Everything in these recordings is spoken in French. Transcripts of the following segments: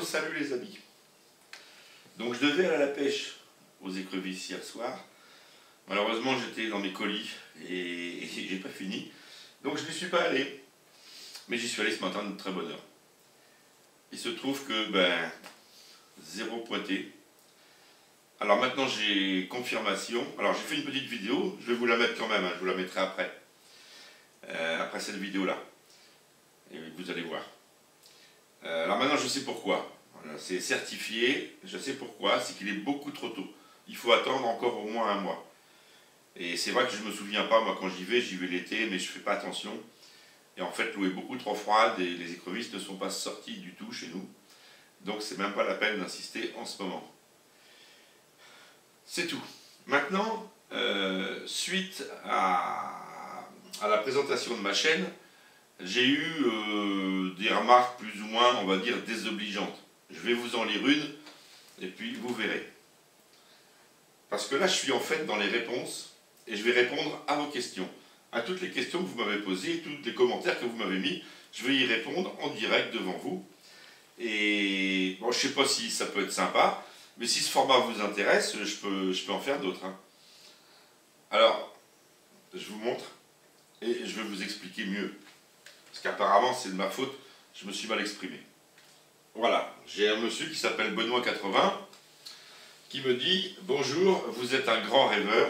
Salut les amis. Donc je devais aller à la pêche aux écrevisses hier soir. Malheureusement j'étais dans mes colis et j'ai pas fini. Donc je n'y suis pas allé. Mais j'y suis allé ce matin de très bonne heure. Il se trouve que zéro pointé. Alors maintenant j'ai confirmation. Alors j'ai fait une petite vidéo, je vais vous la mettre quand même, hein, je vous la mettrai après. Après cette vidéo là. Et vous allez voir. Alors maintenant je sais pourquoi. Voilà, c'est certifié, je sais pourquoi, c'est qu'il est beaucoup trop tôt. Il faut attendre encore au moins un mois. Et c'est vrai que je ne me souviens pas, moi quand j'y vais l'été, mais je ne fais pas attention. Et en fait l'eau est beaucoup trop froide et les écrevisses ne sont pas sorties du tout chez nous. Donc c'est même pas la peine d'insister en ce moment. C'est tout. Maintenant, suite à la présentation de ma chaîne, j'ai eu des remarques plus ou moins, on va dire, désobligeantes. Je vais vous en lire une, et puis vous verrez. Parce que là, je suis en fait dans les réponses, et je vais répondre à vos questions. À toutes les questions que vous m'avez posées, tous les commentaires que vous m'avez mis, je vais y répondre en direct devant vous. Et bon, je ne sais pas si ça peut être sympa, mais si ce format vous intéresse, je peux en faire d'autres. Hein. Alors, je vous montre, et je vais vous expliquer mieux. Parce qu'apparemment, c'est de ma faute, je me suis mal exprimé. Voilà, j'ai un monsieur qui s'appelle Benoît80, qui me dit « Bonjour, vous êtes un grand rêveur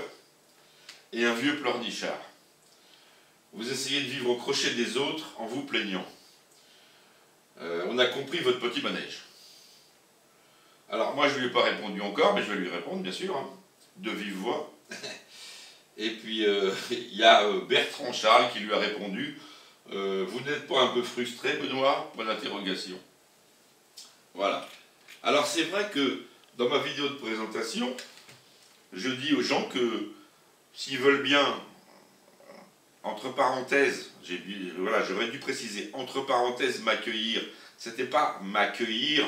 et un vieux pleurnichard. Vous essayez de vivre au crochet des autres en vous plaignant. On a compris votre petit manège. » Alors moi, je ne lui ai pas répondu encore, mais je vais lui répondre, bien sûr, hein, de vive voix. Et puis, il y a Bertrand Charles qui lui a répondu « Vous n'êtes pas un peu frustré, Benoît ?» Point d'interrogation. Voilà. Alors c'est vrai que dans ma vidéo de présentation, je dis aux gens que s'ils veulent bien, entre parenthèses, voilà, j'aurais dû préciser, entre parenthèses, m'accueillir. C'était pas m'accueillir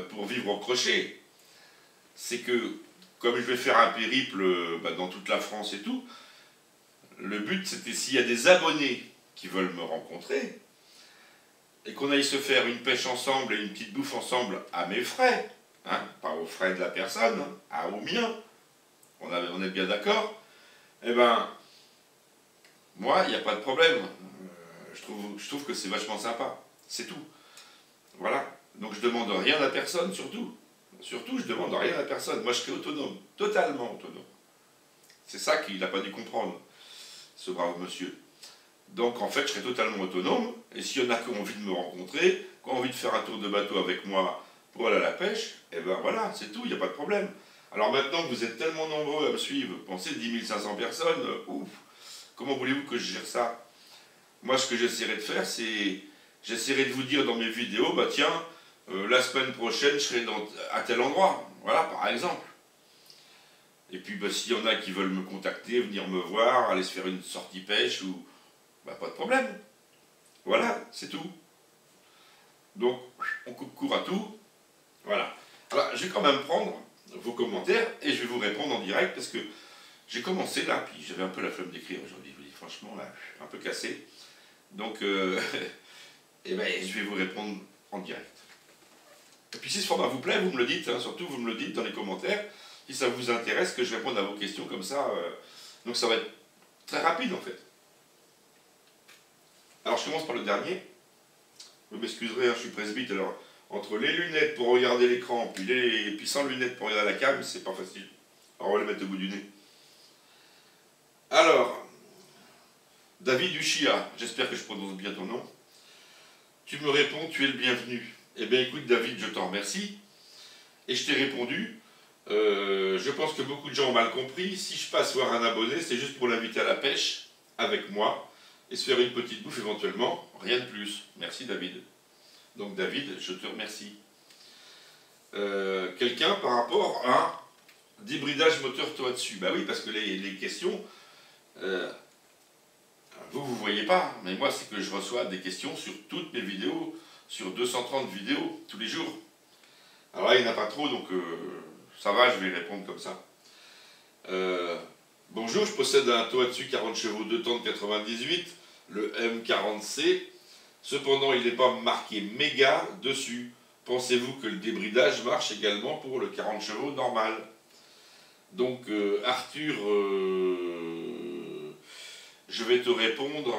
pour vivre au crochet. C'est que, comme je vais faire un périple dans toute la France et tout, le but c'était s'il y a des abonnés qui veulent me rencontrer, et qu'on aille se faire une pêche ensemble et une petite bouffe ensemble à mes frais, hein, pas aux frais de la personne, hein, aux miens, on est bien d'accord, eh ben, moi, il n'y a pas de problème. Je trouve que c'est vachement sympa, c'est tout. Voilà, donc je demande rien à personne, surtout. Surtout, je demande rien à personne. Moi, je serai autonome, totalement autonome. C'est ça qu'il n'a pas dû comprendre, ce brave monsieur. Donc en fait, je serai totalement autonome, et s'il y en a qui ont envie de me rencontrer, qui ont envie de faire un tour de bateau avec moi pour aller à la pêche, et ben voilà, c'est tout, il n'y a pas de problème. Alors maintenant que vous êtes tellement nombreux à me suivre, pensez 10 500 personnes, ouf, comment voulez-vous que je gère ça? Moi, ce que j'essaierai de faire, c'est, j'essaierai de vous dire dans mes vidéos, bah tiens, la semaine prochaine, je serai à tel endroit, voilà, par exemple. Et puis, bah, s'il y en a qui veulent me contacter, venir me voir, aller se faire une sortie pêche, ou bah, pas de problème. Voilà, c'est tout. Donc, on coupe court à tout. Voilà. Alors, je vais quand même prendre vos commentaires et je vais vous répondre en direct parce que j'ai commencé là, puis j'avais un peu la flemme d'écrire aujourd'hui. Je vous dis franchement, là, un peu cassé. Donc, eh ben, je vais vous répondre en direct. Et puis, si ce format vous plaît, vous me le dites, hein, surtout vous me le dites dans les commentaires, si ça vous intéresse que je réponde à vos questions comme ça. Donc, ça va être très rapide en fait. Alors je commence par le dernier. Vous m'excuserez, hein, je suis presbyte, alors entre les lunettes pour regarder l'écran, puis sans lunettes pour regarder la cam, c'est pas facile. Alors on va les mettre au bout du nez. Alors, David Uchia, j'espère que je prononce bien ton nom. Tu me réponds, tu es le bienvenu. Eh bien écoute David, je t'en remercie. Et je t'ai répondu, je pense que beaucoup de gens ont mal compris, si je passe voir un abonné, c'est juste pour l'inviter à la pêche, avec moi, et se faire une petite bouffe éventuellement, rien de plus. Merci David. Donc David, je te remercie. Quelqu'un par rapport à débridage moteur toit dessus. Bah oui, parce que les questions, Vous voyez pas, mais moi c'est que je reçois des questions sur toutes mes vidéos, sur 230 vidéos tous les jours. Alors là il n'y en a pas trop, donc ça va, je vais répondre comme ça. Bonjour, je possède un Tohatsu 40 chevaux 2 temps de 98, le M40C. Cependant, il n'est pas marqué méga dessus. Pensez-vous que le débridage marche également pour le 40 chevaux normal? Donc, Arthur, je vais te répondre.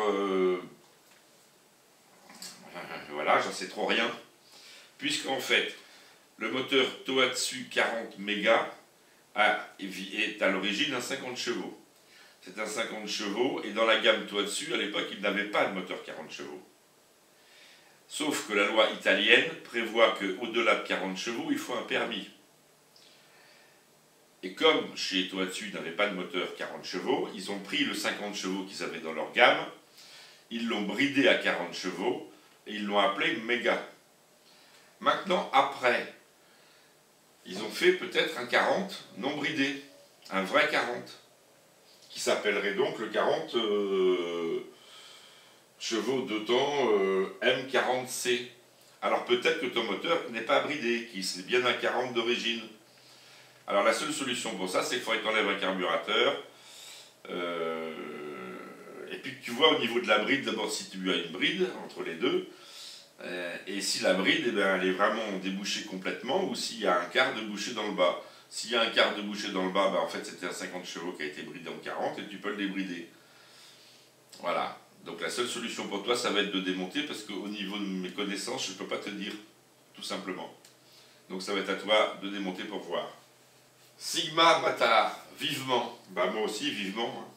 Voilà, j'en sais trop rien. Puisqu'en fait, le moteur Tohatsu 40 méga est à l'origine un 50 chevaux. C'est un 50 chevaux et dans la gamme Tohatsu, à l'époque, il n'avait pas de moteur 40 chevaux. Sauf que la loi italienne prévoit qu'au-delà de 40 chevaux, il faut un permis. Et comme chez Tohatsu, ils n'avaient pas de moteur 40 chevaux, ils ont pris le 50 chevaux qu'ils avaient dans leur gamme, ils l'ont bridé à 40 chevaux et ils l'ont appelé méga. Maintenant, après, ils ont fait peut-être un 40 non bridé, un vrai 40, qui s'appellerait donc le 40 chevaux de temps M40C. Alors peut-être que ton moteur n'est pas bridé, qu'il c'est bien un 40 d'origine. Alors la seule solution pour ça, c'est qu'il faudrait que tu enlèves un carburateur. Et puis que tu vois au niveau de la bride, d'abord si tu as une bride entre les deux, et si la bride elle est vraiment débouchée complètement, ou s'il y a un quart de bouchée dans le bas. S'il y a un quart de bouchée dans le bas, en fait c'était un 50 chevaux qui a été bridé en 40 et tu peux le débrider. Voilà. Donc la seule solution pour toi, ça va être de démonter parce qu'au niveau de mes connaissances, je ne peux pas te dire, tout simplement. Donc ça va être à toi de démonter pour voir. Sigma Matar, vivement. Bah moi aussi, vivement.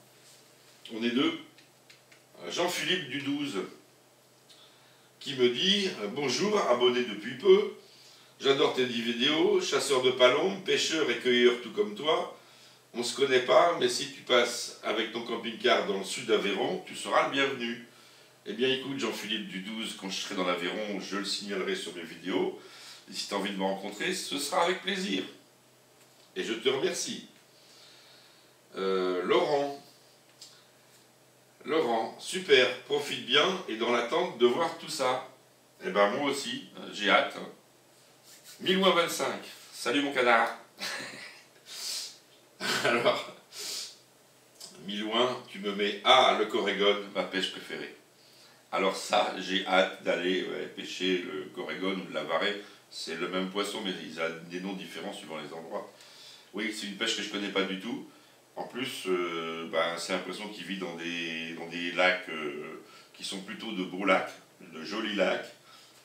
On est deux. Jean-Philippe du 12, qui me dit « Bonjour, abonné depuis peu. J'adore tes 10 vidéos, chasseur de palombes, pêcheur et cueilleur tout comme toi. On ne se connaît pas, mais si tu passes avec ton camping-car dans le sud d'Aveyron, tu seras le bienvenu. » Eh bien écoute Jean-Philippe du 12, quand je serai dans l'Aveyron, je le signalerai sur mes vidéos. Et si tu as envie de me rencontrer, ce sera avec plaisir. Et je te remercie. Laurent, super, profite bien et dans l'attente de voir tout ça. Eh ben moi aussi, j'ai hâte. 1000-25, salut mon canard. Alors, 1000, tu me mets le Corrigan, ma pêche préférée. Alors ça, j'ai hâte d'aller pêcher le Corrigan ou le Lavaret. C'est le même poisson, mais ils ont des noms différents suivant les endroits. Oui, c'est une pêche que je ne connais pas du tout. En plus, c'est un poisson qui vit dans des lacs qui sont plutôt de beaux lacs, de jolis lacs,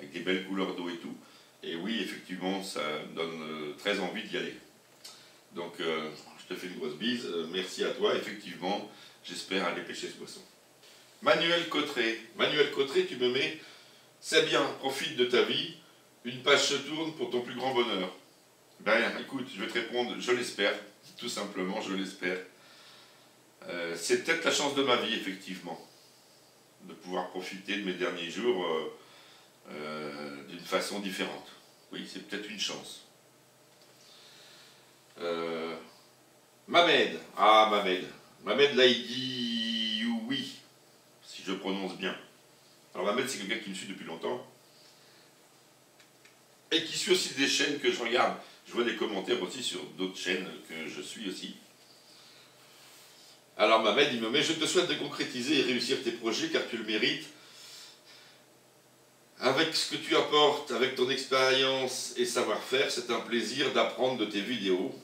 avec des belles couleurs d'eau et tout. Et oui, effectivement, ça me donne très envie d'y aller. Donc, je te fais une grosse bise. Merci à toi. Effectivement, j'espère aller pêcher ce poisson. Manuel Cotteret. Manuel Cotteret, tu me mets « C'est bien, profite de ta vie. Une page se tourne pour ton plus grand bonheur. » Ben, écoute, je vais te répondre, je l'espère. Tout simplement, je l'espère. C'est peut-être la chance de ma vie, effectivement. De pouvoir profiter de mes derniers jours d'une façon différente. Oui, c'est peut-être une chance. Mamed. Ah, Mamed. Mamed, là, il dit oui, si je prononce bien. Alors, Mamed, c'est quelqu'un qui me suit depuis longtemps. Et qui suit aussi des chaînes que je regarde. Je vois des commentaires aussi sur d'autres chaînes que je suis aussi. Alors, Mamed, il me met « Je te souhaite de concrétiser et réussir tes projets car tu le mérites. Avec ce que tu apportes, avec ton expérience et savoir-faire, c'est un plaisir d'apprendre de tes vidéos.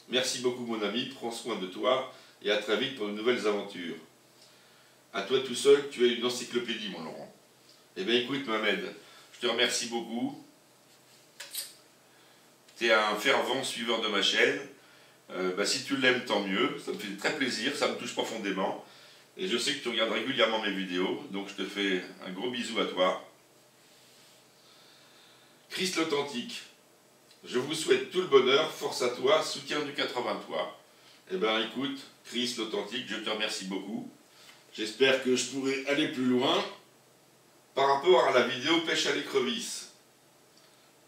Merci beaucoup mon ami, prends soin de toi et à très vite pour de nouvelles aventures. À toi tout seul, tu es une encyclopédie mon Laurent. » Eh bien écoute Mohamed, je te remercie beaucoup. Tu es un fervent suiveur de ma chaîne. Si tu l'aimes, tant mieux. Ça me fait très plaisir, ça me touche profondément. Et je sais que tu regardes régulièrement mes vidéos, donc je te fais un gros bisou à toi. Chris l'Authentique, je vous souhaite tout le bonheur, force à toi, soutien du 80-toi. Eh bien écoute, Chris l'Authentique, je te remercie beaucoup. J'espère que je pourrai aller plus loin par rapport à la vidéo pêche à l'écrevisse.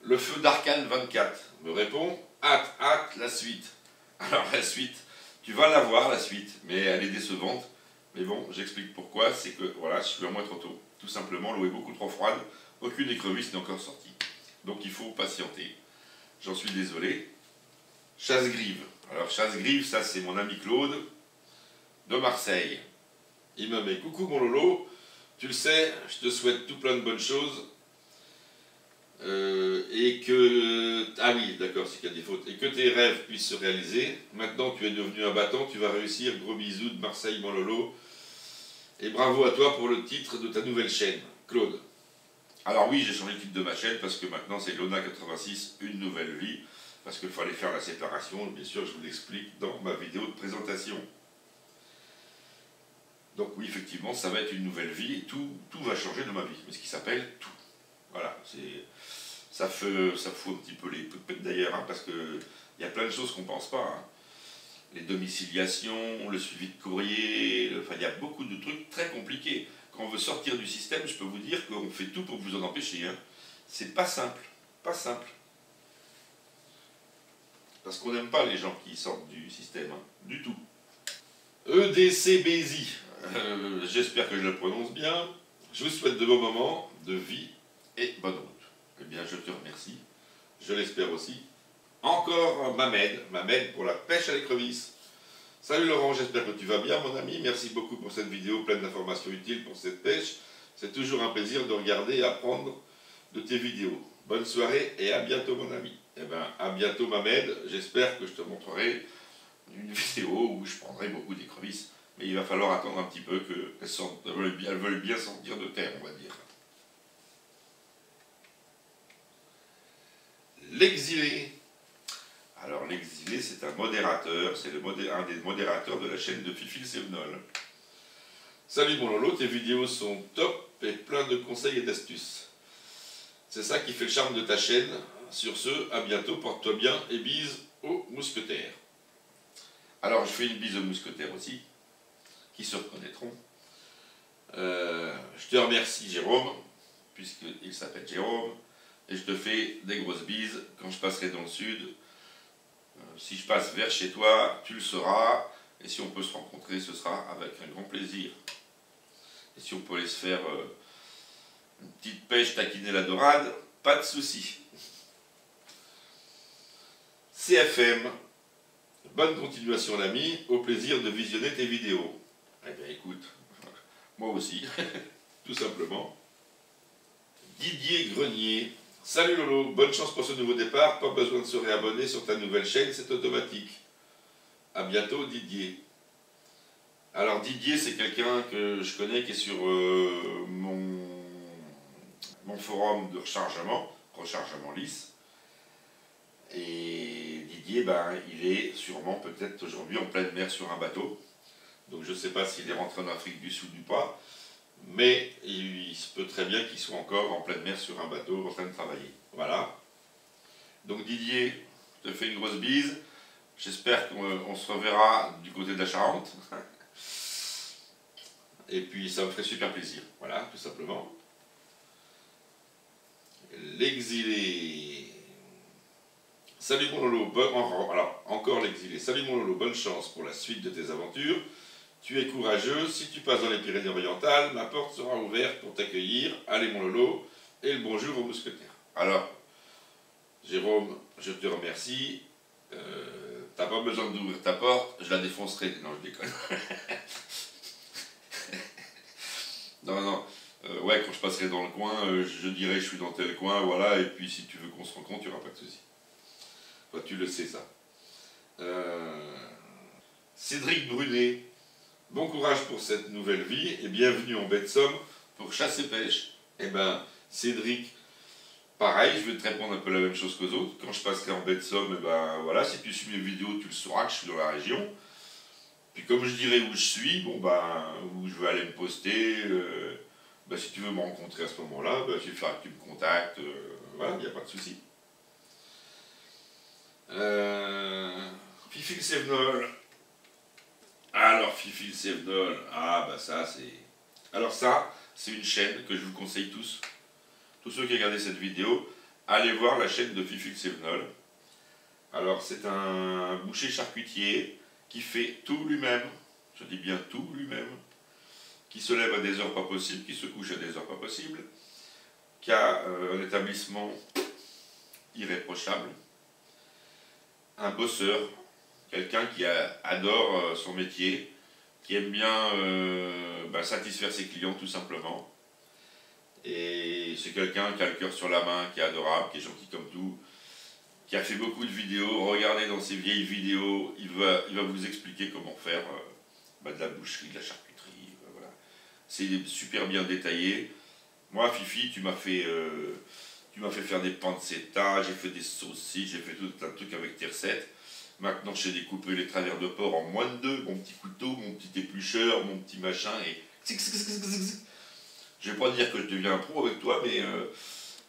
Le feu d'Arcane 24 me répond, hâte, la suite. Alors la suite, tu vas la voir la suite, mais elle est décevante. Mais bon, j'explique pourquoi, c'est que voilà, je suis à moins trop tôt. Tout simplement, l'eau est beaucoup trop froide, aucune écrevisse n'est encore sortie. Donc il faut patienter. J'en suis désolé. Chasse-grive. Alors chasse-grive, ça c'est mon ami Claude de Marseille. Il me met coucou mon Lolo, tu le sais, je te souhaite tout plein de bonnes choses. Et que... Ah oui, d'accord, c'est qu'il y a des fautes. Et que tes rêves puissent se réaliser. Maintenant, tu es devenu un battant, tu vas réussir. Gros bisous de Marseille, mon Lolo. Et bravo à toi pour le titre de ta nouvelle chaîne, Claude. Alors oui, j'ai changé le titre de ma chaîne parce que maintenant c'est Lona86, une nouvelle vie. Parce qu'il fallait faire la séparation. Bien sûr, je vous l'explique dans ma vidéo de présentation. Donc oui, effectivement, ça va être une nouvelle vie et tout va changer dans ma vie. Mais ce qui s'appelle tout. Voilà, ça fout un petit peu les poupettes d'ailleurs, hein, parce qu'il y a plein de choses qu'on ne pense pas. Hein. Les domiciliations, le suivi de courrier, enfin il y a beaucoup de trucs très compliqués. Quand on veut sortir du système, je peux vous dire qu'on fait tout pour vous en empêcher. Hein. C'est pas simple, pas simple. Parce qu'on n'aime pas les gens qui sortent du système, hein, du tout. EDCBZ, j'espère que je le prononce bien. Je vous souhaite de beaux moments, de vie et bonne route. Eh bien, je te remercie. Je l'espère aussi. Encore Mamed pour la pêche à l'écrevisse. Salut Laurent, j'espère que tu vas bien mon ami. Merci beaucoup pour cette vidéo pleine d'informations utiles pour cette pêche. C'est toujours un plaisir de regarder et apprendre de tes vidéos. Bonne soirée et à bientôt mon ami. Eh bien, à bientôt Mamed. J'espère que je te montrerai une vidéo où je prendrai beaucoup d'écrevisses. Mais il va falloir attendre un petit peu qu'elles veulent bien sortir de terre, on va dire. L'exilé. Alors l'exilé, c'est un modérateur, c'est un des modérateurs de la chaîne de Fifi le Sévenol. Salut mon Lolo, tes vidéos sont top et plein de conseils et d'astuces. C'est ça qui fait le charme de ta chaîne. Sur ce, à bientôt, porte-toi bien et bise aux mousquetaires. Alors je fais une bise aux mousquetaires aussi, qui se reconnaîtront. Je te remercie Jérôme, puisqu'il s'appelle Jérôme. Et je te fais des grosses bises quand je passerai dans le sud. Si je passe vers chez toi, tu le sauras. Et si on peut se rencontrer, ce sera avec un grand plaisir. Et si on peut aller se faire une petite pêche, taquiner la dorade, pas de souci. CFM, bonne continuation l'ami, au plaisir de visionner tes vidéos. Eh bien écoute, moi aussi, tout simplement. Didier Grenier. Salut Lolo, bonne chance pour ce nouveau départ, pas besoin de se réabonner sur ta nouvelle chaîne, c'est automatique. A bientôt Didier. Alors Didier, c'est quelqu'un que je connais qui est sur mon forum de rechargement lisse. Et Didier, ben, il est sûrement peut-être aujourd'hui en pleine mer sur un bateau. Donc je ne sais pas s'il est rentré en Afrique du Sud ou pas. Mais il se peut très bien qu'il soit encore en pleine mer sur un bateau en train de travailler. Voilà. Donc Didier, je te fais une grosse bise. J'espère qu'on se reverra du côté de la Charente. Et puis ça me ferait super plaisir. Voilà, tout simplement. L'exilé. Salut mon Lolo. Alors, encore l'exilé. Salut mon Lolo, bonne chance pour la suite de tes aventures. Tu es courageux, si tu passes dans les Pyrénées-Orientales, ma porte sera ouverte pour t'accueillir. Allez mon Lolo, et le bonjour aux mousquetaires. Alors, Jérôme, je te remercie. T'as pas besoin d'ouvrir ta porte, je la défoncerai. Non, je déconne. non. Ouais, quand je passerai dans le coin, je dirai je suis dans tel coin, voilà, et puis si tu veux qu'on se rencontre, il n'y aura pas de souci. Toi, tu le sais ça. Cédric Brunet. Bon courage pour cette nouvelle vie et bienvenue en baie de Somme pour chasse et pêche. Eh ben, Cédric, pareil, je vais te répondre un peu la même chose qu'aux autres. Quand je passerai en baie de Somme, eh ben voilà, si tu suis mes vidéos, tu le sauras que je suis dans la région. Puis comme je dirai où je suis, bon ben, où je vais aller me poster, ben, si tu veux me rencontrer à ce moment-là, ben, il suffira que tu me contactes, voilà, il n'y a pas de souci. Fifi le Sévenol. Alors Fifi le Sévenol, ah bah ça c'est... Alors ça, c'est une chaîne que je vous conseille tous. Tous ceux qui regardent cette vidéo, allez voir la chaîne de Fifi le Sévenol. Alors c'est un boucher charcutier qui fait tout lui-même. Je dis bien tout lui-même. qui se lève à des heures pas possibles, qui se couche à des heures pas possibles, qui a un établissement irréprochable, un bosseur, quelqu'un qui adore son métier, qui aime bien satisfaire ses clients tout simplement. Et c'est quelqu'un qui a le cœur sur la main, qui est adorable, qui est gentil comme tout, qui a fait beaucoup de vidéos. Regardez dans ses vieilles vidéos, il va vous expliquer comment faire de la boucherie, de la charcuterie. Voilà. C'est super bien détaillé. Moi, Fifi, tu m'as fait faire des pancetta, j'ai fait des saucisses, j'ai fait tout un truc avec tes recettes. Maintenant, je sais découper les travers de porc en moins de 2, mon petit couteau, mon petit éplucheur, mon petit machin, et... Je vais pas dire que je deviens un pro avec toi, mais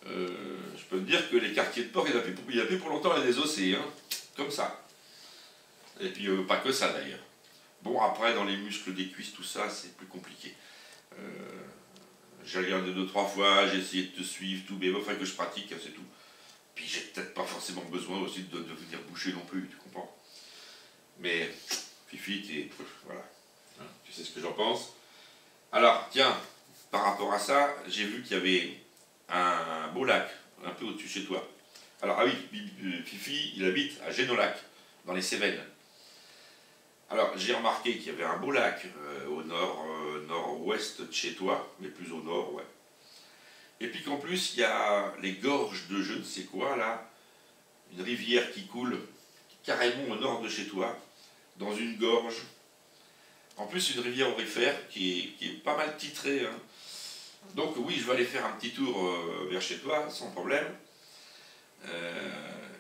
je peux te dire que les quartiers de porc, il y a plus pour longtemps à des ossées, hein, comme ça. Et puis, pas que ça d'ailleurs. Bon, après, dans les muscles des cuisses, tout ça, c'est plus compliqué. J'ai regardé 2-3 fois, j'ai essayé de te suivre, tout, mais il faut que je pratique, c'est tout. Puis j'ai peut-être pas forcément besoin aussi de devenir boucher non plus, tu comprends. Mais, Fifi, voilà, hein, tu sais ce que j'en pense. Alors, tiens, par rapport à ça, j'ai vu qu'il y avait un beau lac, un peu au-dessus chez toi. Alors, ah oui, Fifi, il habite à Génolac, dans les Cévennes. Alors, j'ai remarqué qu'il y avait un beau lac au nord-ouest de chez toi, mais plus au nord, ouais. Et puis qu'en plus, il y a les gorges de je ne sais quoi, là, une rivière qui coule carrément au nord de chez toi, dans une gorge. En plus, une rivière aurifère qui est pas mal titrée. Hein. Donc oui, je vais aller faire un petit tour vers chez toi, sans problème.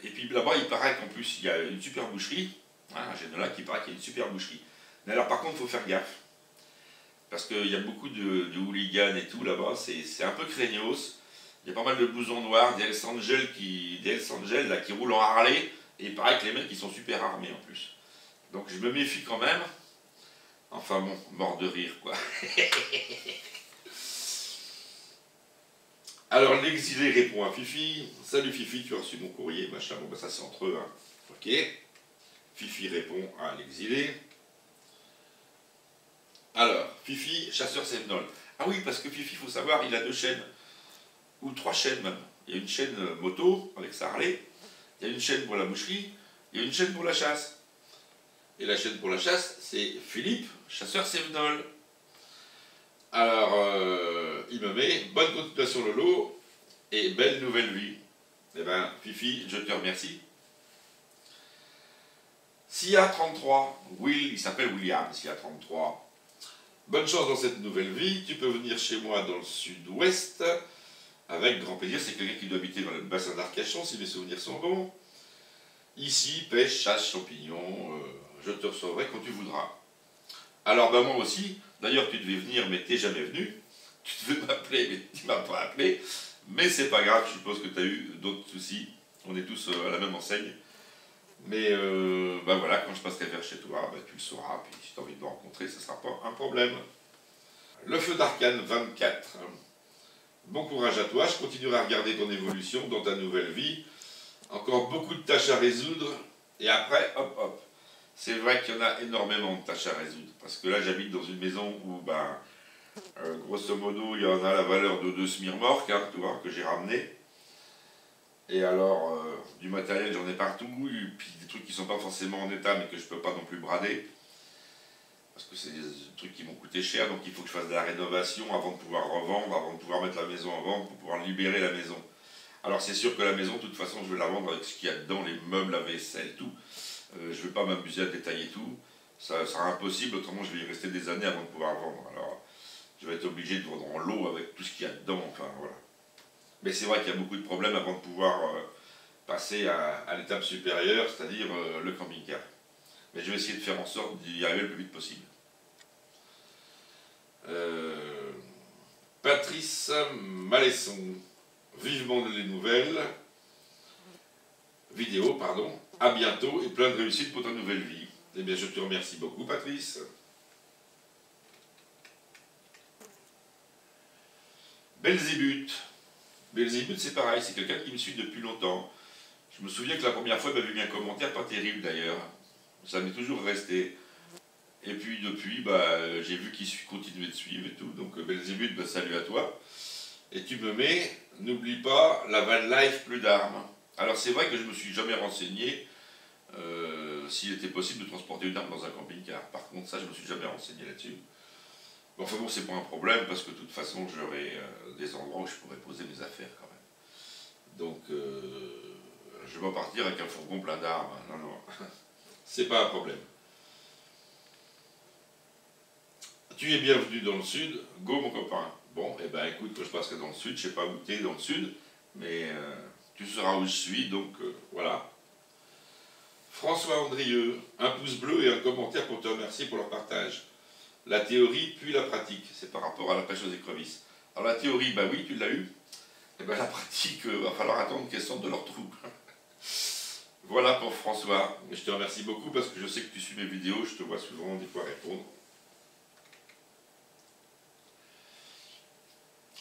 Et puis là-bas, il paraît qu'en plus, il y a une super boucherie. Hein, à Génolac, il paraît qu'il y a une super boucherie. Mais alors par contre, il faut faire gaffe. Parce qu'il y a beaucoup de hooligans et tout là-bas, c'est un peu craignos. Il y a pas mal de blousons noirs, des Hells Angels là, qui roulent en Harley, et il paraît que les mecs ils sont super armés en plus. Donc je me méfie quand même. Enfin bon, mort de rire quoi. Alors l'exilé répond à Fifi. Salut Fifi, tu as reçu mon courrier, machin. Bon bah ça c'est entre eux, hein. Ok. Fifi répond à l'exilé. Alors, Fifi, chasseur Sévenol. Ah oui, parce que Fifi, il faut savoir, il a 2 chaînes, ou 3 chaînes même. Il y a une chaîne moto, avec sa Harley, il y a une chaîne pour la boucherie, il y a une chaîne pour la chasse. Et la chaîne pour la chasse, c'est Philippe, chasseur Sévenol. Alors, il me met, bonne continuation Lolo, et belle nouvelle vie. Eh bien, Fifi, je te remercie. SIA33, il s'appelle William, SIA33. Bonne chance dans cette nouvelle vie, tu peux venir chez moi dans le sud-ouest, avec grand plaisir, c'est quelqu'un qui doit habiter dans le bassin d'Arcachon, si mes souvenirs sont bons. Ici, pêche, chasse, champignons, je te recevrai quand tu voudras. Alors ben moi aussi, d'ailleurs tu devais venir mais t'es jamais venu, tu devais m'appeler mais tu m'as pas appelé, mais c'est pas grave, je suppose que tu as eu d'autres soucis, on est tous à la même enseigne. Mais ben voilà, quand je passerai vers chez toi, ben tu le sauras, puis si tu as envie de me rencontrer, ce ne sera pas un problème. Le feu d'Arcane 24. Bon courage à toi, je continuerai à regarder ton évolution dans ta nouvelle vie. Encore beaucoup de tâches à résoudre, et après, hop hop. C'est vrai qu'il y en a énormément de tâches à résoudre, parce que là j'habite dans une maison où, ben, grosso modo, il y en a la valeur de 2 semi-remorques, hein, tu vois, que j'ai ramené. Et alors, du matériel, j'en ai partout, et puis des trucs qui ne sont pas forcément en état, mais que je ne peux pas non plus brader. Parce que c'est des trucs qui m'ont coûté cher, donc il faut que je fasse de la rénovation avant de pouvoir revendre, avant de pouvoir mettre la maison en vente, pour pouvoir libérer la maison. Alors c'est sûr que la maison, de toute façon, je vais la vendre avec ce qu'il y a dedans, les meubles, la vaisselle, tout. Je ne vais pas m'amuser à détailler tout. Ça sera impossible, autrement je vais y rester des années avant de pouvoir vendre. Alors, je vais être obligé de vendre en lot avec tout ce qu'il y a dedans, enfin voilà. Mais c'est vrai qu'il y a beaucoup de problèmes avant de pouvoir passer à l'étape supérieure, c'est-à-dire le camping-car. Mais je vais essayer de faire en sorte d'y arriver le plus vite possible. Patrice Malesson, vivement les nouvelles, vidéo, pardon, à bientôt et plein de réussite pour ta nouvelle vie. Eh bien, je te remercie beaucoup, Patrice. Belzébuth. Belzébuth, c'est pareil, c'est quelqu'un qui me suit depuis longtemps. Je me souviens que la première fois, il m'avait mis un commentaire pas terrible d'ailleurs. Ça m'est toujours resté. Et puis depuis, bah, j'ai vu qu'il continuait de suivre et tout. Donc Belzébuth, bah, salut à toi. Et tu me mets, n'oublie pas, la van life, plus d'armes. Alors c'est vrai que je me suis jamais renseigné s'il était possible de transporter une arme dans un camping-car. Par contre, ça, je me suis jamais renseigné là-dessus. Bon, enfin bon, c'est pas un problème parce que de toute façon, j'aurai des endroits où je pourrais poser mes affaires quand même. Donc, je vais pas partir avec un fourgon plein d'armes. Non, non, c'est pas un problème. Tu es bienvenu dans le sud, go mon copain. Bon, et ben écoute, quand je passerai dans le sud, je sais pas où tu es dans le sud, mais tu sauras où je suis, donc voilà. François Andrieux, un pouce bleu et un commentaire pour te remercier pour leur partage. La théorie puis la pratique, c'est par rapport à la pêche aux écrevisses. Alors la théorie, bah oui, tu l'as eu. Et ben la pratique, va falloir attendre qu'elle sorte de leur trou. Voilà pour François. Je te remercie beaucoup parce que je sais que tu suis mes vidéos, je te vois souvent des fois répondre.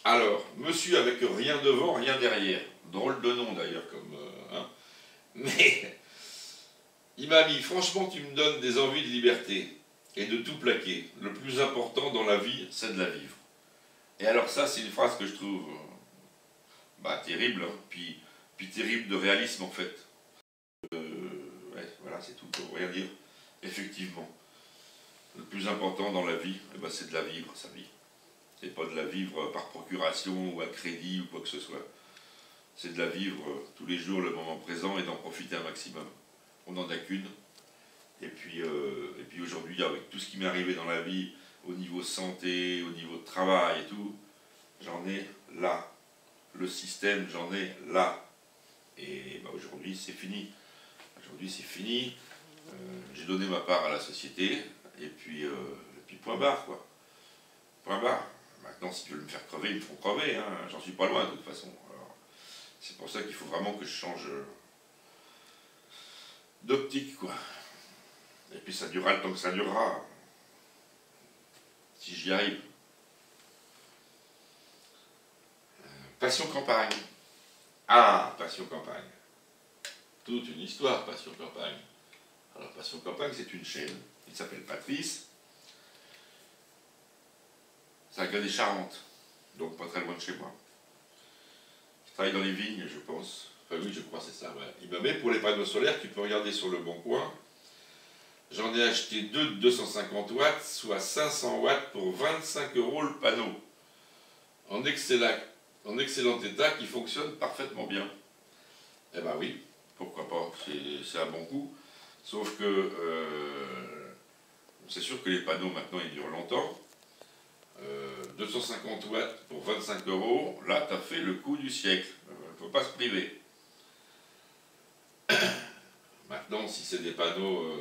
Alors, monsieur avec rien devant, rien derrière. Drôle de nom d'ailleurs, comme... hein. Mais, il m'a mis, franchement, tu me donnes des envies de liberté et de tout plaquer. Le plus important dans la vie, c'est de la vivre. Et alors ça, c'est une phrase que je trouve bah, terrible, hein. Puis terrible de réalisme en fait. Ouais, voilà, c'est tout pour rien dire. Effectivement, le plus important dans la vie, eh ben, c'est de la vivre, sa vie. C'est pas de la vivre par procuration ou à crédit ou quoi que ce soit. C'est de la vivre tous les jours, le moment présent, et d'en profiter un maximum. On n'en a qu'une. Et puis aujourd'hui, avec tout ce qui m'est arrivé dans la vie, au niveau santé, au niveau de travail et tout, j'en ai là. Le système, j'en ai là. Et bah, aujourd'hui, c'est fini. Aujourd'hui, c'est fini. J'ai donné ma part à la société. Et puis point barre, quoi. Point barre. Maintenant, si tu veux me faire crever, ils me font crever. Hein. J'en suis pas loin, de toute façon. C'est pour ça qu'il faut vraiment que je change d'optique, quoi. Et puis ça durera le temps que ça durera. Si j'y arrive. Passion campagne. Ah, Passion campagne. Toute une histoire, Passion campagne. Alors, Passion campagne, c'est une chaîne. Il s'appelle Patrice. C'est un gars des Charentes. Donc pas très loin de chez moi. Il travaille dans les vignes, je pense. Enfin oui, je crois c'est ça, ouais. Il me met pour les panneaux solaires, tu peux regarder sur le bon coin. J'en ai acheté deux de 250 watts, soit 500 watts pour 25 € le panneau. En excellent état, qui fonctionne parfaitement bien. Eh ben oui, pourquoi pas, c'est un bon coup. Sauf que c'est sûr que les panneaux maintenant ils durent longtemps. 250 watts pour 25 €, là tu as fait le coup du siècle. Il ne faut pas se priver. Maintenant, si c'est des panneaux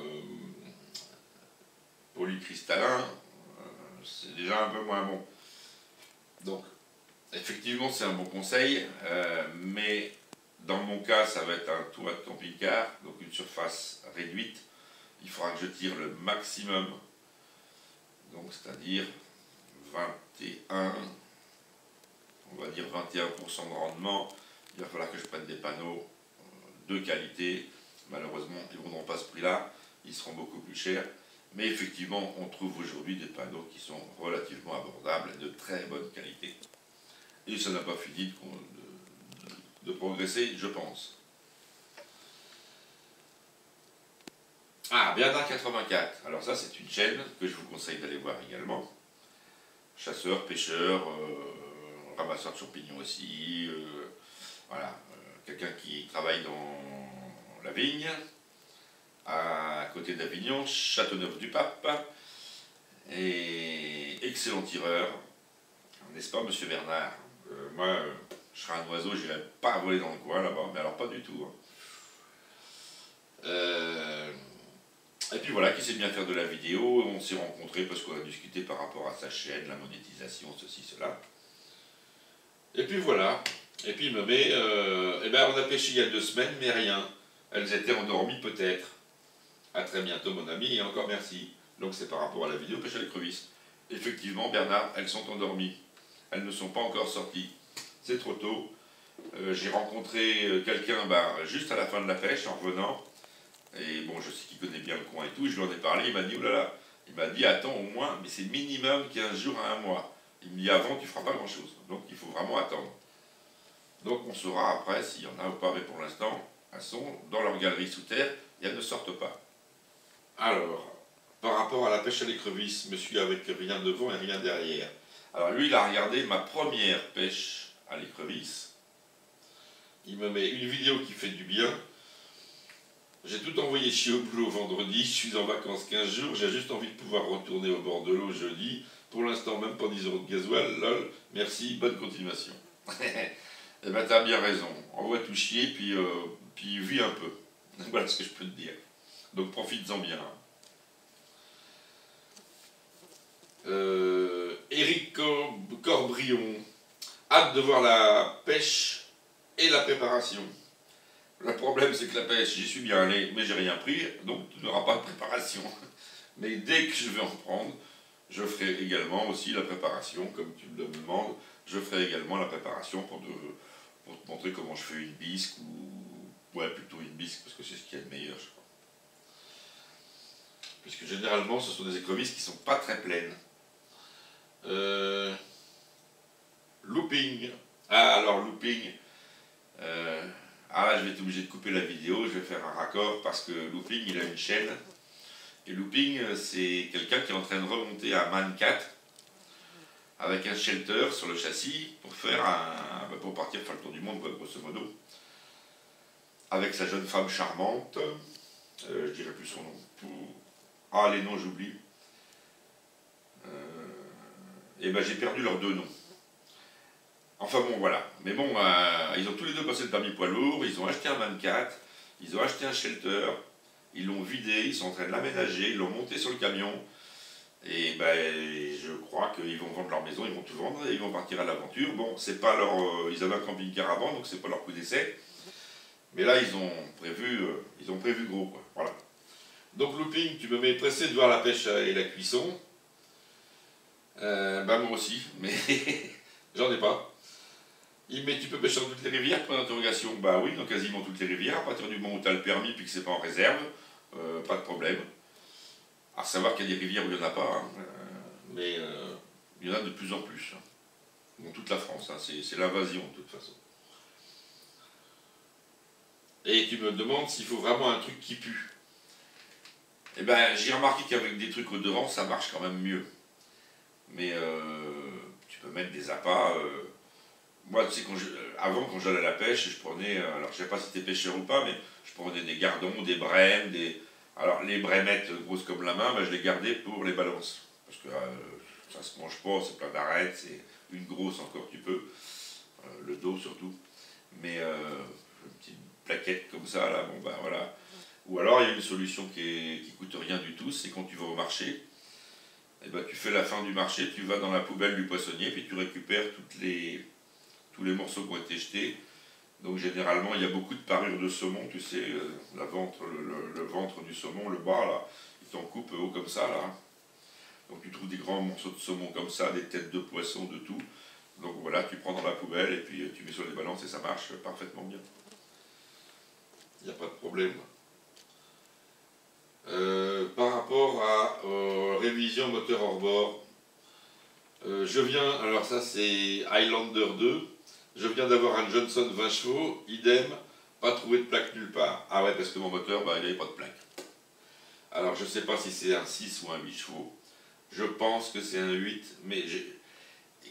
polycristallins, c'est déjà un peu moins bon. Donc, effectivement, c'est un bon conseil, mais dans mon cas, ça va être un toit de camping-car, donc une surface réduite. Il faudra que je tire le maximum, donc c'est-à-dire 21, on va dire 21% de rendement. Il va falloir que je prenne des panneaux de qualité. Malheureusement, ils ne vendront pas ce prix-là, ils seront beaucoup plus chers. Mais effectivement, on trouve aujourd'hui des panneaux qui sont relativement abordables et de très bonne qualité. Et ça n'a pas fini de progresser, je pense. Ah, Bernard 84. Alors ça, c'est une chaîne que je vous conseille d'aller voir également. Chasseur, pêcheur, ramasseur de champignons aussi. Voilà, quelqu'un qui travaille dans la vigne, à côté d'Avignon, Châteauneuf-du-Pape, et excellent tireur, n'est-ce pas, monsieur Bernard? Moi, je serais un oiseau, j'irais pas voler dans le coin là-bas, mais alors pas du tout. Hein. Et puis voilà, qui sait bien faire de la vidéo, on s'est rencontrés parce qu'on a discuté par rapport à sa chaîne, la monétisation, ceci, cela. Et puis voilà, et puis il me met, eh ben on a pêché il y a 2 semaines, mais rien. Elles étaient endormies peut-être. A très bientôt mon ami, et encore merci. Donc c'est par rapport à la vidéo pêche à l'écrevisse. Effectivement Bernard, elles sont endormies. Elles ne sont pas encore sorties. C'est trop tôt. J'ai rencontré quelqu'un juste à la fin de la pêche en revenant. Et bon, je sais qu'il connaît bien le coin et tout. Je lui en ai parlé, il m'a dit, oh là là, Il m'a dit attends au moins, mais c'est minimum 15 jours à un mois. Il me dit avant tu feras pas grand chose, donc il faut vraiment attendre. Donc on saura après s'il y en a ou pas, mais pour l'instant, elles sont dans leur galerie sous terre et elles ne sortent pas. Alors, par rapport à la pêche à l'écrevisse, monsieur avec rien devant et rien derrière. Alors lui il a regardé ma première pêche à l'écrevisse. Il me met une vidéo qui fait du bien. J'ai tout envoyé chier au boulot vendredi, je suis en vacances 15 jours, j'ai juste envie de pouvoir retourner au bord de l'eau jeudi. Pour l'instant, même pas 10 € de gasoil, lol, merci, bonne continuation. Eh ben t'as bien raison, envoie tout chier, puis vis un peu. Voilà ce que je peux te dire. Donc profites-en bien. Éric Corbrion, hâte de voir la pêche et la préparation. Le problème c'est que la pêche, j'y suis bien allé, mais j'ai rien pris, donc tu n'auras pas de préparation. Mais dès que je vais en prendre, je ferai également aussi la préparation, comme tu me le demandes, je ferai également la préparation pour te montrer comment je fais une bisque, ou ouais, plutôt une bisque, parce que c'est ce qu'il y a de meilleur, je crois. Puisque généralement, ce sont des écrevisses qui ne sont pas très pleines. Looping. Ah, alors looping. Ah là, je vais être obligé de couper la vidéo, je vais faire un raccord, parce que looping, il a une chaîne. Et looping, c'est quelqu'un qui est en train de remonter à Man 4 avec un shelter sur le châssis pour pour partir faire le tour du monde, grosso modo. Avec sa jeune femme charmante, je dirais plus son nom. Ah, les noms, j'oublie. Et ben j'ai perdu leurs deux noms. Enfin bon, voilà. Mais bon, ils ont tous les deux passé le permis poids lourd, ils ont acheté un 24, ils ont acheté un shelter, ils l'ont vidé, ils sont en train de l'aménager, ils l'ont monté sur le camion. Et ben, je crois qu'ils vont vendre leur maison, ils vont tout vendre et ils vont partir à l'aventure. Bon, c'est pas leur. Ils avaient un camping-car avant, donc c'est pas leur coup d'essai. Mais là, ils ont prévu gros, quoi. Voilà. Donc, looping, tu me mets pressé de voir la pêche et la cuisson. Bah, moi aussi, mais j'en ai pas. Il met tu peux pêcher dans toutes les rivières, point d'interrogation. Bah oui, dans quasiment toutes les rivières, à partir du moment où tu as le permis puis que c'est pas en réserve, pas de problème. À savoir qu'il y a des rivières où il n'y en a pas, hein, mais il y en a de plus en plus. Hein. Dans toute la France, hein, c'est l'invasion de toute façon. Et tu me demandes s'il faut vraiment un truc qui pue. Eh ben, j'ai remarqué qu'avec des trucs odorants, ça marche quand même mieux. Mais tu peux mettre des appâts. Moi, tu sais, avant, quand j'allais à la pêche, je prenais, alors je sais pas si t'es pêcheur ou pas, mais je prenais des gardons, des brèmes, alors les brèmettes grosses comme la main, ben, je les gardais pour les balances. Parce que ça se mange pas, c'est plein d'arêtes, c'est une grosse encore tu peux, le dos surtout. Mais une petite plaquette comme ça, là, bon ben voilà. Ou alors il y a une solution qui coûte rien du tout, c'est quand tu vas au marché, et ben, tu fais la fin du marché, tu vas dans la poubelle du poissonnier, puis tu récupères tous les morceaux qui ont été jetés. Donc généralement, il y a beaucoup de parures de saumon, tu sais, le ventre du saumon, le bas, là, ils t'en coupent haut comme ça, là. Donc tu trouves des grands morceaux de saumon comme ça, des têtes de poisson, de tout. Donc voilà, tu prends dans la poubelle et puis tu mets sur les balances et ça marche parfaitement bien. Il n'y a pas de problème. Par rapport à révision moteur hors bord, je viens, alors ça c'est Highlander 2, je viens d'avoir un Johnson 20 chevaux, idem, pas trouvé de plaque nulle part. Ah ouais, parce que mon moteur, bah, il n'avait pas de plaque. Alors je ne sais pas si c'est un 6 ou un 8 chevaux, je pense que c'est un 8, mais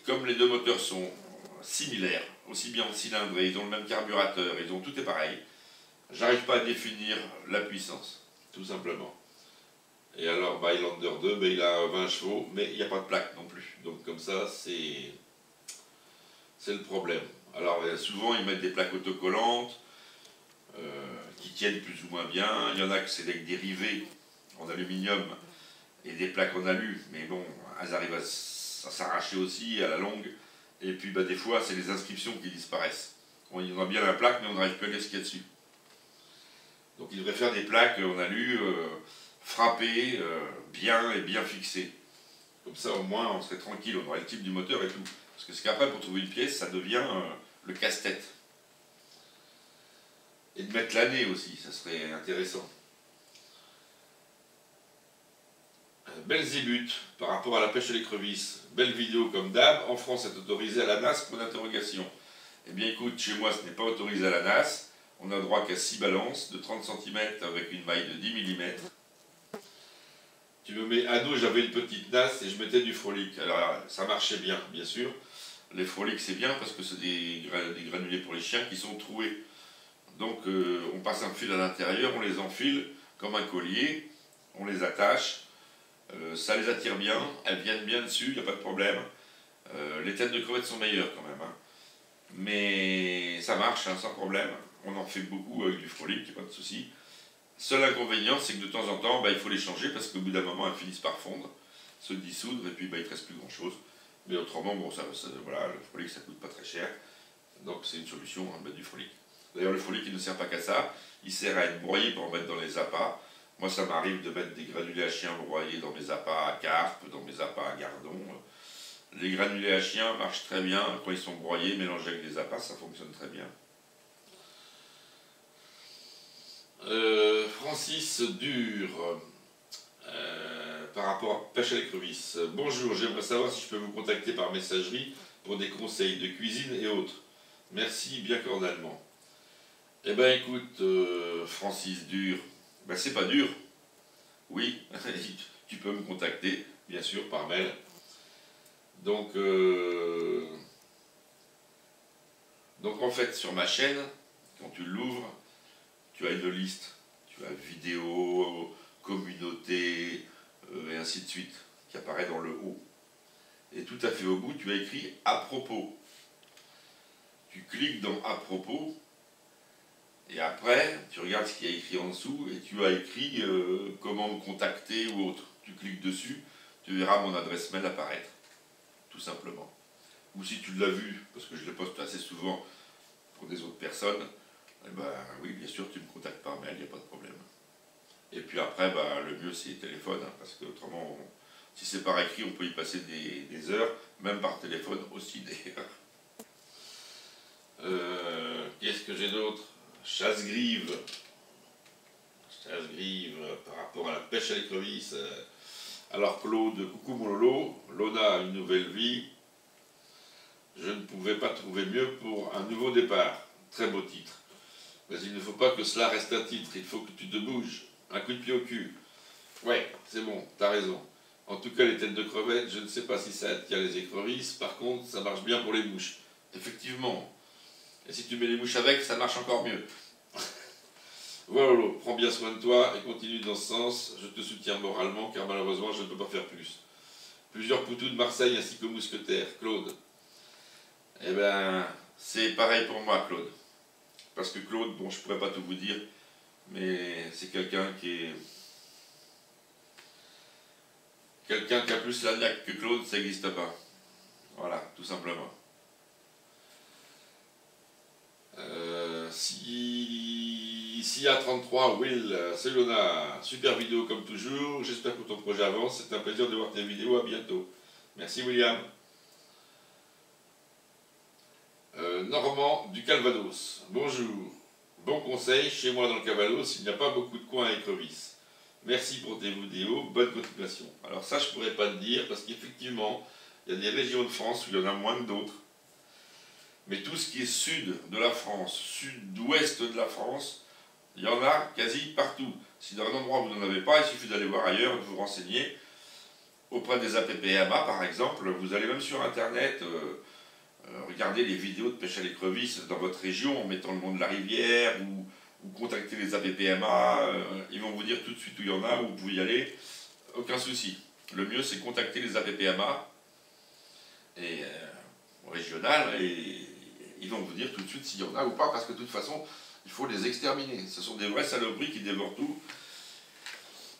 comme les deux moteurs sont similaires, aussi bien en cylindrée, ils ont le même carburateur, tout est pareil, j'arrive pas à définir la puissance, tout simplement. Et alors, Highlander 2, ben, il a 20 chevaux, mais il n'y a pas de plaque non plus. Donc comme ça, c'est le problème. Alors souvent, ils mettent des plaques autocollantes qui tiennent plus ou moins bien. Il y en a que c'est avec des rivets en aluminium et des plaques en alu, mais bon, elles arrivent à s'arracher aussi à la longue. Et puis ben, des fois, c'est les inscriptions qui disparaissent. On y en a bien la plaque, mais on n'arrive plus à lire ce qu'il y a dessus. Donc ils devraient faire des plaques en alu frappées, bien et bien fixées. Comme ça au moins on serait tranquille, on aurait le type du moteur et tout. Parce que c'est qu'après pour trouver une pièce, ça devient le casse-tête. Et de mettre l'année aussi, ça serait intéressant. Belzébuth, par rapport à la pêche à l'écrevisse, belle vidéo comme d'hab, en France c'est autorisé à la NAS, point d'interrogation. Eh bien écoute, chez moi ce n'est pas autorisé à la NAS, on a droit qu'à 6 balances de 30 cm avec une maille de 10 mm. Tu me mets à dos, j'avais une petite NAS et je mettais du frolic. Alors ça marchait bien sûr. Les frolics c'est bien parce que c'est des granulés pour les chiens qui sont troués. Donc on passe un fil à l'intérieur, on les enfile comme un collier, on les attache. Ça les attire bien, elles viennent bien dessus, il n'y a pas de problème. Les têtes de crevettes sont meilleures quand même. Hein. Mais ça marche hein, sans problème. On en fait beaucoup avec du frolic, il n'y a pas de souci. Seul inconvénient, c'est que de temps en temps, il faut les changer parce qu'au bout d'un moment, elles finissent par fondre, se dissoudre et puis il ne te reste plus grand chose. Mais autrement, bon, voilà, le frolic ça coûte pas très cher. Donc c'est une solution, hein, du frolic. D'ailleurs, le frolic il ne sert pas qu'à ça, il sert à être broyé pour en mettre dans les appâts. Moi, ça m'arrive de mettre des granulés à chiens broyés dans mes appâts à carpe, dans mes appâts à gardon. Les granulés à chiens marchent très bien quand ils sont broyés, mélangés avec des appâts, ça fonctionne très bien. Francis Dur, par rapport à pêche à l'écrevisse. Bonjour, j'aimerais savoir si je peux vous contacter par messagerie pour des conseils de cuisine et autres. Merci bien cordialement. Eh ben écoute, Francis Dur, c'est pas dur. Oui, tu peux me contacter, bien sûr, par mail. Donc en fait, sur ma chaîne, quand tu l'ouvres, tu as une liste. Tu as vidéo, communauté, et ainsi de suite, qui apparaît dans le haut. Et tout à fait au bout, tu as écrit « À propos ». Tu cliques dans « À propos ». Et après, tu regardes ce qu'il y a écrit en dessous et tu as écrit comment me contacter ou autre. Tu cliques dessus, tu verras mon adresse mail apparaître, tout simplement. Ou si tu l'as vu, parce que je le poste assez souvent pour des autres personnes, eh oui, bien sûr, tu me contactes par mail, il n'y a pas de problème. Et puis après, le mieux c'est téléphone, hein, parce que autrement, si c'est par écrit, on peut y passer des heures, même par téléphone aussi d'ailleurs. Qu'est-ce que j'ai d'autre? Chasse-grive. Chasse-grive par rapport à la pêche à l'écrevisse. Alors Claude, coucou mon Lolo, Lona a une nouvelle vie. Je ne pouvais pas trouver mieux pour un nouveau départ. Très beau titre. Mais il ne faut pas que cela reste un titre, il faut que tu te bouges. Un coup de pied au cul. Ouais, c'est bon, t'as raison. En tout cas, les têtes de crevettes, je ne sais pas si ça attire les écrevisses. Par contre, ça marche bien pour les mouches. Effectivement. Et si tu mets les mouches avec, ça marche encore mieux. Voilà, prends bien soin de toi et continue dans ce sens. Je te soutiens moralement car malheureusement, je ne peux pas faire plus. Plusieurs poutous de Marseille ainsi que mousquetaires. Claude. Eh ben, c'est pareil pour moi, Claude. Parce que Claude, bon, je pourrais pas tout vous dire, mais c'est quelqu'un qui est... Quelqu'un qui a plus la niaque que Claude, ça n'existe pas. Voilà, tout simplement. Si à 33, Will, c'est Lona, super vidéo comme toujours, j'espère que ton projet avance, c'est un plaisir de voir tes vidéos, à bientôt. Merci William. Normand du Calvados, bonjour. Bon conseil, chez moi dans le Calvados, il n'y a pas beaucoup de coins à écrevisses. Merci pour tes vidéos, bonne continuation. Alors ça, je ne pourrais pas te dire, parce qu'effectivement, il y a des régions de France où il y en a moins que d'autres. Mais tout ce qui est sud de la France, sud-ouest de la France, il y en a quasi partout. Si dans un endroit vous n'en avez pas, il suffit d'aller voir ailleurs, de vous renseigner. Auprès des APPMA par exemple, vous allez même sur internet, regardez les vidéos de pêche à l'écrevisse dans votre région en mettant le nom de la rivière ou contacter les APPMA, ils vont vous dire tout de suite où il y en a, où vous pouvez y aller, aucun souci. Le mieux c'est contacter les APPMA et, régionales et ils vont vous dire tout de suite s'il y en a ou pas, parce que de toute façon, il faut les exterminer. Ce sont des vrais saloperies qui dévorent tout,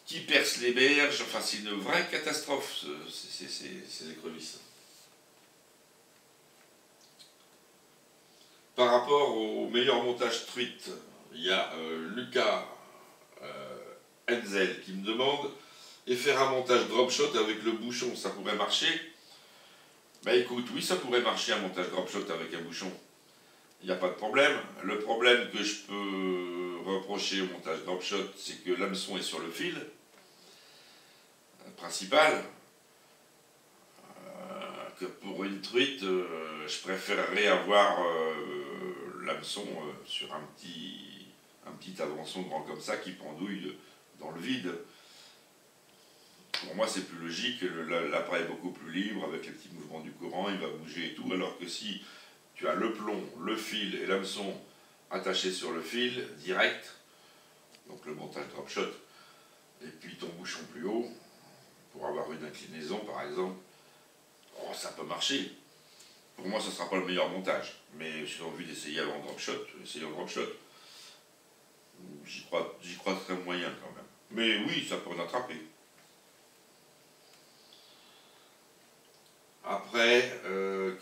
qui percent les berges, enfin c'est une vraie catastrophe, ces écrevisses. Par rapport au meilleur montage truite, il y a Lucas Enzel qui me demande et faire un montage drop shot avec le bouchon, ça pourrait marcher? Écoute, oui, ça pourrait marcher un montage drop shot avec un bouchon. Il n'y a pas de problème. Le problème que je peux reprocher au montage drop shot, c'est que l'hameçon est sur le fil. principal, que pour une truite, je préférerais avoir l'hameçon sur un petit avançon grand comme ça qui pendouille dans le vide. Pour moi, c'est plus logique, l'appareil est beaucoup plus libre, avec les petits mouvements du courant, il va bouger et tout, alors que si tu as le plomb, le fil et l'hameçon attachés sur le fil, direct, donc le montage drop shot, et puis ton bouchon plus haut, pour avoir une inclinaison par exemple, oh, ça peut marcher. Pour moi, ce ne sera pas le meilleur montage, mais j'ai envie d'essayer avant drop shot, essayons drop shot. J'y crois très moyen quand même. Mais oui, ça peut en attraper. Après,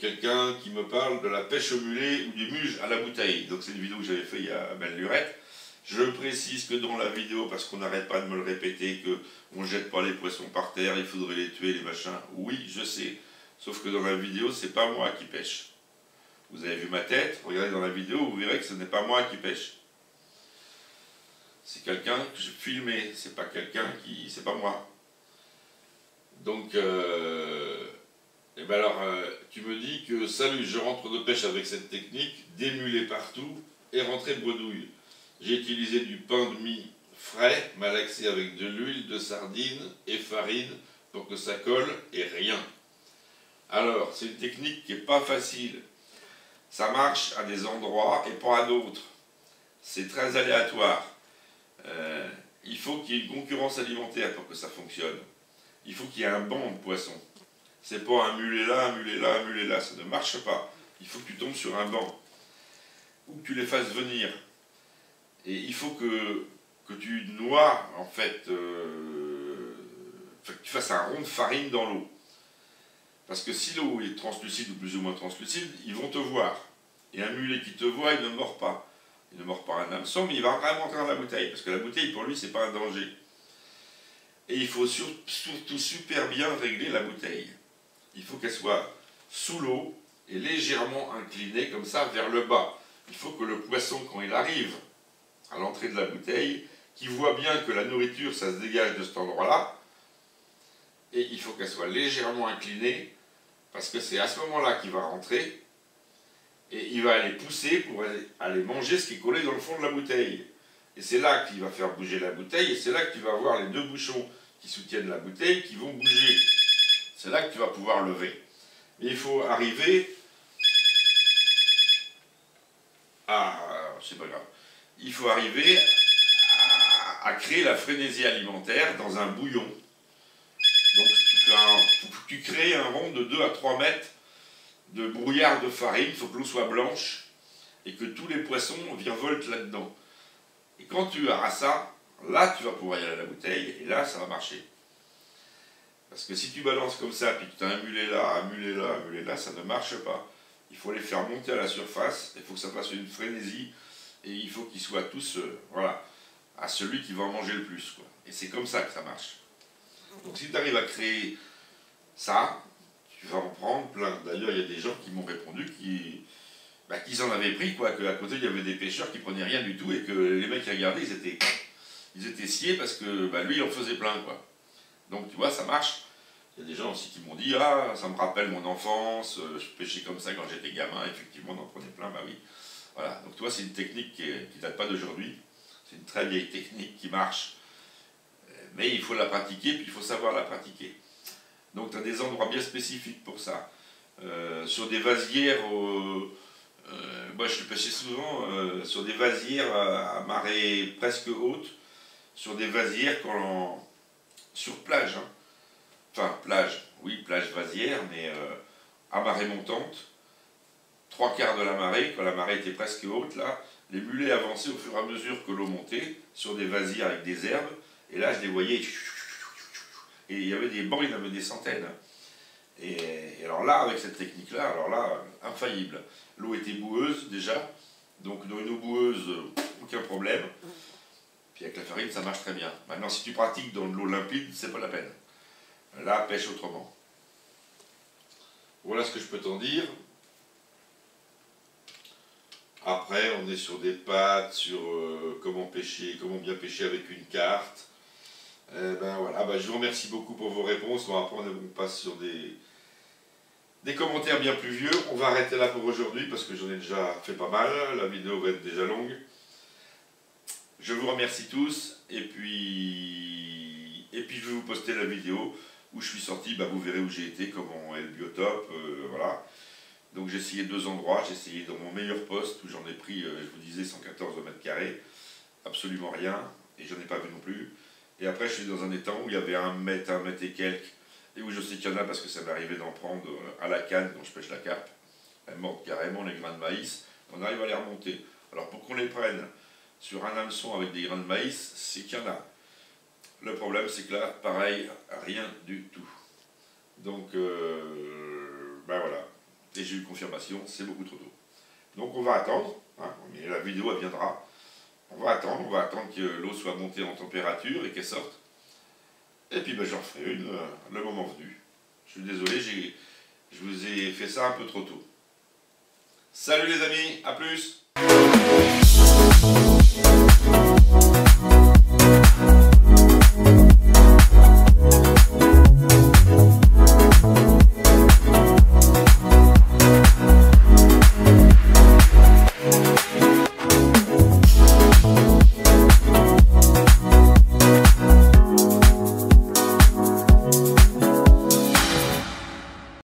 quelqu'un qui me parle de la pêche au mulet ou du muge à la bouteille. Donc c'est une vidéo que j'avais fait il y a belle lurette. Je précise que dans la vidéo, parce qu'on n'arrête pas de me le répéter, qu'on ne jette pas les poissons par terre, il faudrait les tuer, les machins. Oui, je sais. Sauf que dans la vidéo, c'est pas moi qui pêche. Vous avez vu ma tête, regardez dans la vidéo, vous verrez que ce n'est pas moi qui pêche. C'est quelqu'un que je filmais, c'est pas quelqu'un qui... c'est pas moi. Donc, et ben alors, tu me dis que, salut, je rentre de pêche avec cette technique, démuler partout et rentrer bredouille. J'ai utilisé du pain de mie frais, malaxé avec de l'huile, de sardine et farine pour que ça colle et rien. Alors, c'est une technique qui n'est pas facile. Ça marche à des endroits et pas à d'autres. C'est très aléatoire. Il faut qu'il y ait une concurrence alimentaire pour que ça fonctionne. Il faut qu'il y ait un banc de poissons. C'est pas un mulet là, un mulet là, un mulet là. Ça ne marche pas. Il faut que tu tombes sur un banc. Ou que tu les fasses venir. Et il faut que tu noies, en fait, que tu fasses un rond de farine dans l'eau. Parce que si l'eau est translucide ou plus ou moins translucide, ils vont te voir. Et un mulet qui te voit, il ne mord pas. Il ne mord pas un hameçon, mais il va vraiment rentrer dans la bouteille. Parce que la bouteille, pour lui, c'est pas un danger. Et il faut surtout super bien régler la bouteille. Il faut qu'elle soit sous l'eau et légèrement inclinée, comme ça, vers le bas. Il faut que le poisson, quand il arrive à l'entrée de la bouteille, qu'il voit bien que la nourriture, ça se dégage de cet endroit-là. Et il faut qu'elle soit légèrement inclinée, parce que c'est à ce moment-là qu'il va rentrer, et il va aller pousser pour aller manger ce qui est collé dans le fond de la bouteille. Et c'est là qu'il va faire bouger la bouteille, et c'est là que tu vas voir les deux bouchons qui soutiennent la bouteille qui vont bouger. C'est là que tu vas pouvoir lever. Mais il faut arriver à... c'est pas grave. Il faut arriver à créer la frénésie alimentaire dans un bouillon. Donc tu crées un rond de 2 à 3 mètres de brouillard de farine, il faut que l'eau soit blanche et que tous les poissons virevoltent là-dedans. Et quand tu auras ça, là tu vas pouvoir y aller à la bouteille et là ça va marcher. Parce que si tu balances comme ça, puis que tu as un mulet là, un mulet là, un mulet là, ça ne marche pas. Il faut les faire monter à la surface, il faut que ça fasse une frénésie et il faut qu'ils soient tous, voilà, à celui qui va en manger le plus, quoi. Et c'est comme ça que ça marche. Donc si tu arrives à créer ça, tu vas en prendre plein. D'ailleurs, il y a des gens qui m'ont répondu qu'ils en avaient pris, quoi, qu'à côté il y avait des pêcheurs qui prenaient rien du tout et que les mecs qui regardaient, ils étaient sciés parce que lui il en faisait plein, quoi. Donc tu vois, ça marche. Il y a des gens aussi qui m'ont dit, ah, ça me rappelle mon enfance, je pêchais comme ça quand j'étais gamin, effectivement on en prenait plein, bah oui. Voilà, donc tu vois, c'est une technique qui date pas d'aujourd'hui, c'est une très vieille technique qui marche, mais il faut la pratiquer, puis il faut savoir la pratiquer. Donc tu as des endroits bien spécifiques pour ça. Sur des vasières, moi je pêchais souvent sur des vasières à marée presque haute, sur des vasières sur plage. Hein. Enfin, plage, oui, plage vasière, mais à marée montante, 3/4 de la marée, quand la marée était presque haute, là, les mulets avançaient au fur et à mesure que l'eau montait, sur des vasières avec des herbes, et là je les voyais, et il y avait des bancs, il y en avait des centaines. Et alors là, avec cette technique-là, alors là, infaillible. L'eau était boueuse déjà, donc dans une eau boueuse, aucun problème. Puis avec la farine, ça marche très bien. Maintenant, si tu pratiques dans de l'eau limpide, c'est pas la peine. Là, pêche autrement. Voilà ce que je peux t'en dire. Après, on est sur des pattes, sur comment pêcher, comment bien pêcher avec une carte. Ben voilà, je vous remercie beaucoup pour vos réponses. Bon, après on passe sur des commentaires bien plus vieux. On va arrêter là pour aujourd'hui parce que j'en ai déjà fait pas mal. La vidéo va être déjà longue. Je vous remercie tous et puis je vais vous poster la vidéo où je suis sorti. Vous verrez où j'ai été, comment est le biotope, voilà. Donc j'ai essayé 2 endroits. J'ai essayé dans mon meilleur poste où j'en ai pris, je vous disais, 114 mètres carrés. Absolument rien et j'en ai pas vu non plus. Et après je suis dans un étang où il y avait 1 mètre et quelques, et où je sais qu'il y en a parce que ça m'est arrivé d'en prendre à la canne quand je pêche la carpe. Elles mordent carrément les grains de maïs, on arrive à les remonter. Alors pour qu'on les prenne sur un hameçon avec des grains de maïs, c'est qu'il y en a. Le problème c'est que là, pareil, rien du tout. Donc voilà. Et j'ai eu confirmation, c'est beaucoup trop tôt. Donc on va attendre, hein, mais la vidéo elle viendra. On va attendre que l'eau soit montée en température et qu'elle sorte. Et puis j'en ferai une le moment venu. Je suis désolé, je vous ai fait ça un peu trop tôt. Salut les amis, à plus!